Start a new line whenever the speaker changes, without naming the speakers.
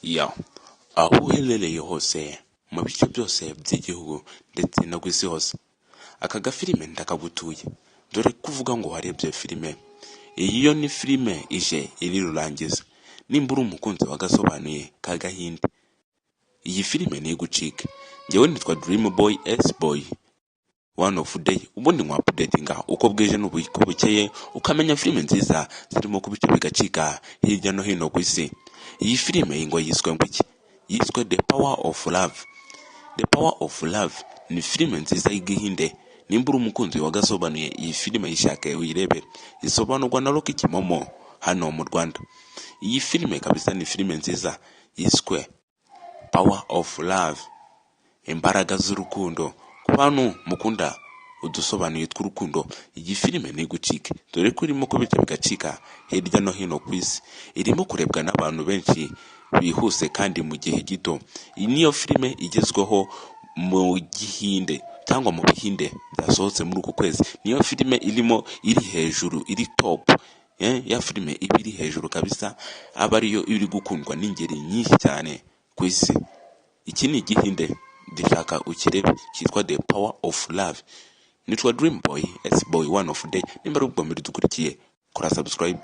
Ya aho uherereye hose mu bice byose by'igihugu ndetse no ku isi hose, aka gafilime ndakagutuye, dore kuvuga ngo warebye filime. Iyi yo ni filime ije iri rurangiza, nimba uri umukunzi wagasobanuye ka Gahinde, iyi filime ntigucike. Njyewe nitwa Dream Boy S Boy one of day, ubundi nwa updatinga uko bwije n'uko bukeye, ukamenya filime nziza zirimo ku bice bigacika hirya no hino ku isi. Iyi filime ngo yiswe ngo iki? Yiswe The Power of Love. The Power of Love ni filime nziza y'Igihinde. Nimba uri umukunzi wagasobanuye, iyi filime yishake uyirebere. Isobanurwa na Rocky Kimomo hano mu Rwanda. Iyi filime kabisa ni filime nziza yiswe Power of Love, imbaraga z'urukundo. Ku bantu mukunda udusobanuye tw'urukundo, iyi filime ntigucike, dore ko irimo kubita bigacika hirya no hino ku isi. Irimo kurebwa n'abantu benshi bihuse kandi mu gihe gito. Iyi niyo filime igezweho mu Gihinde cyangwa mu Bihinde byasohotse muri uku kwezi. Niyo filime irimo iri hejuru, iri top. Ya filime iba iri hejuru kabisa, aba ariyo iri gukundwa n'ingeri nyinshi cyane ku isi. Iki ni Igihinde, ndashaka ukirebe, cyitwa The Power of Love. Nitwa Dream Boy S Boy one of day. Nimba ari ubwa mbere dukurikiye, kora subscribe.